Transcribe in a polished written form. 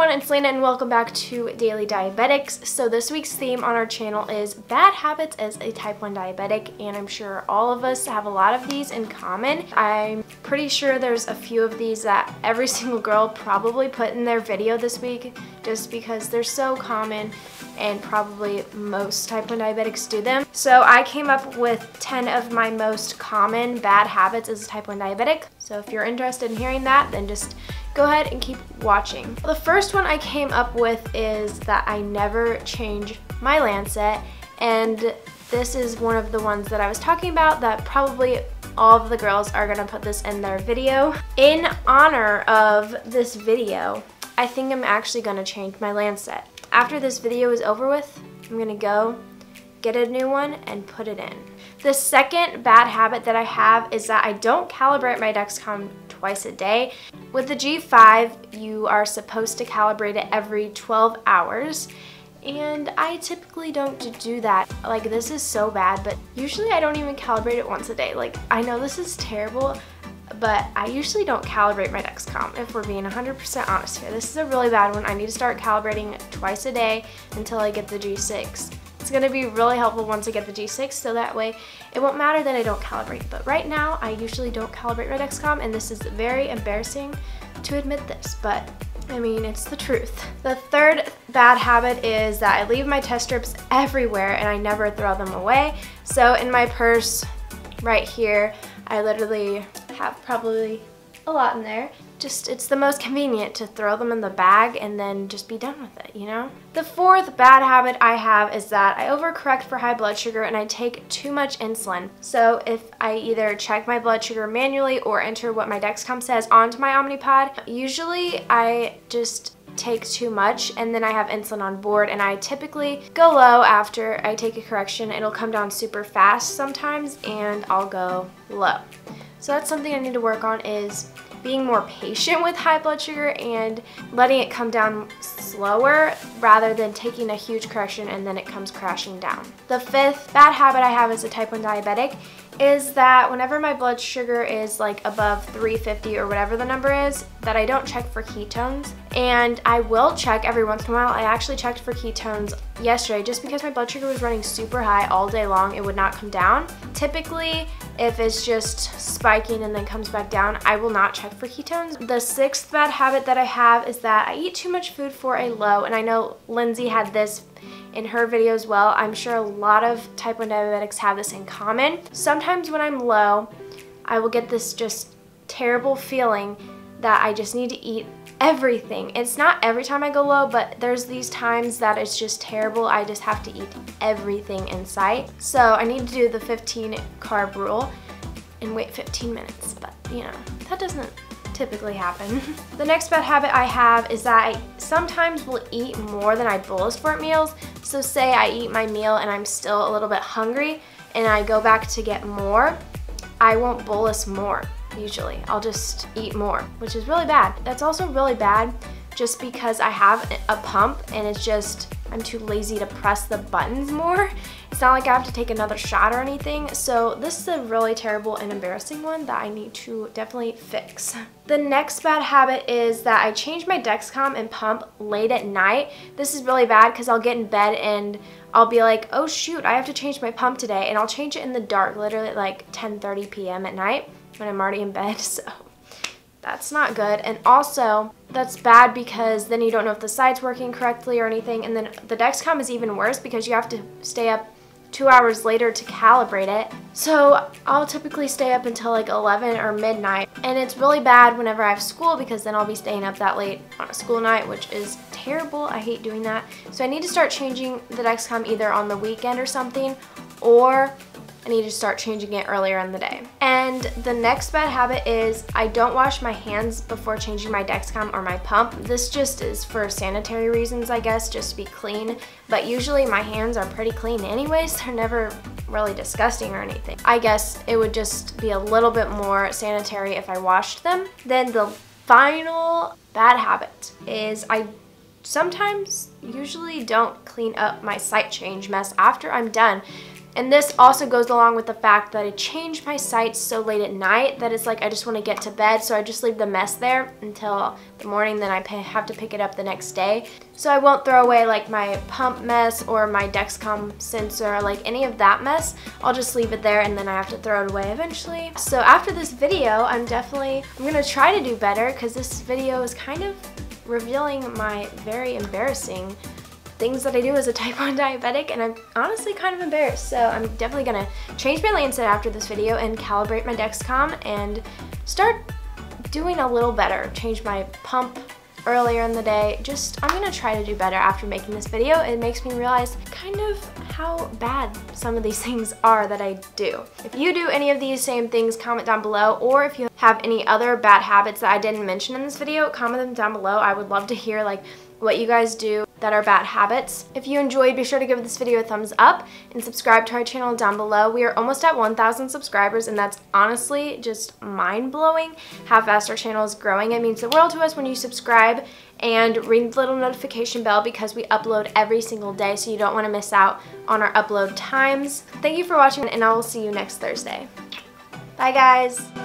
everyone, it's Laina and welcome back to Daily Diabetics. So this week's theme on our channel is bad habits as a type 1 diabetic, and I'm sure all of us have a lot of these in common. I'm pretty sure there's a few of these that every single girl probably put in their video this week just because they're so common and probably most type 1 diabetics do them. So I came up with 10 of my most common bad habits as a type 1 diabetic. So if you're interested in hearing that, then just go ahead and keep watching. The first one I came up with is that I never change my Lancet, and this is one of the ones that I was talking about that probably all of the girls are gonna put this in their video. In honor of this video, I think I'm actually gonna change my Lancet. After this video is over with, I'm gonna go get a new one and put it in. The second bad habit that I have is that I don't calibrate my Dexcom twice a day. With the G5, you are supposed to calibrate it every 12 hours, and I typically don't do that. Like, this is so bad, but usually I don't even calibrate it once a day. Like, I know this is terrible, but I usually don't calibrate my Dexcom, if we're being 100% honest here. This is a really bad one. I need to start calibrating twice a day until I get the G6. It's going to be really helpful once I get the G6, so that way it won't matter that I don't calibrate. But right now, I usually don't calibrate my Dexcom, and this is very embarrassing to admit this, but I mean, it's the truth. The third bad habit is that I leave my test strips everywhere and I never throw them away. So in my purse right here, I literally have probably a lot in there. It's the most convenient to throw them in the bag and then just be done with it, you know? The fourth bad habit I have is that I overcorrect for high blood sugar and I take too much insulin. So if I either check my blood sugar manually or enter what my Dexcom says onto my Omnipod, usually I just take too much and then I have insulin on board, and I typically go low after I take a correction. It'll come down super fast sometimes and I'll go low. So that's something I need to work on, is being more patient with high blood sugar and letting it come down slower rather than taking a huge correction and then it comes crashing down. The fifth bad habit I have as a type 1 diabetic is that whenever my blood sugar is like above 350 or whatever the number is, that I don't check for ketones. And I will check every once in a while. I actually checked for ketones yesterday just because my blood sugar was running super high all day long. It would not come down. Typically, if it's just spiking and then comes back down, I will not check for ketones. The sixth bad habit that I have is that I eat too much food for a low, and I know Lindsay had this in her video as well. I'm sure a lot of type 1 diabetics have this in common. Sometimes when I'm low, I will get this just terrible feeling that I just need to eat everything. It's not every time I go low, but there's these times that it's just terrible. I just have to eat everything in sight. So I need to do the 15 carb rule and wait 15 minutes, but you know, that doesn't typically happen. The next bad habit I have is that I sometimes will eat more than I bolus for at meals. So say I eat my meal and I'm still a little bit hungry and I go back to get more, I won't bolus more usually. I'll just eat more, which is really bad. That's also really bad just because I have a pump and it's just, I'm too lazy to press the buttons more. It's not like I have to take another shot or anything. So this is a really terrible and embarrassing one that I need to definitely fix. The next bad habit is that I change my Dexcom and pump late at night. This is really bad because I'll get in bed and I'll be like, oh shoot, I have to change my pump today, and I'll change it in the dark, literally at like 10:30 p.m. at night when I'm already in bed. So that's not good. And also, that's bad because then you don't know if the site's working correctly or anything. And then the Dexcom is even worse because you have to stay up 2 hours later to calibrate it. So I'll typically stay up until like 11 or midnight. And it's really bad whenever I have school because then I'll be staying up that late on a school night, which is terrible. I hate doing that. So I need to start changing the Dexcom either on the weekend or something, or I need to start changing it earlier in the day. And the next bad habit is I don't wash my hands before changing my Dexcom or my pump. This just is for sanitary reasons, I guess, just to be clean. But usually my hands are pretty clean anyways. They're never really disgusting or anything. I guess it would just be a little bit more sanitary if I washed them. Then the final bad habit is I sometimes usually don't clean up my site change mess after I'm done. And this also goes along with the fact that I changed my sites so late at night that it's like I just want to get to bed, so I just leave the mess there until the morning, then I have to pick it up the next day. So I won't throw away like my pump mess or my Dexcom sensor, like any of that mess. I'll just leave it there and then I have to throw it away eventually. So after this video, I'm gonna try to do better, because this video is kind of revealing my very embarrassing things that I do as a type 1 diabetic, and I'm honestly kind of embarrassed. So I'm definitely gonna change my lane set after this video and calibrate my Dexcom and start doing a little better. Change my pump earlier in the day. I'm gonna try to do better after making this video. It makes me realize kind of how bad some of these things are that I do. If you do any of these same things, comment down below, or if you have any other bad habits that I didn't mention in this video, comment them down below. I would love to hear like what you guys do that are bad habits. If you enjoyed, be sure to give this video a thumbs up and subscribe to our channel down below. We are almost at 1,000 subscribers, and that's honestly just mind-blowing how fast our channel is growing. It means the world to us when you subscribe and ring the little notification bell, because we upload every single day, so you don't want to miss out on our upload times. Thank you for watching, and I will see you next Thursday. Bye guys!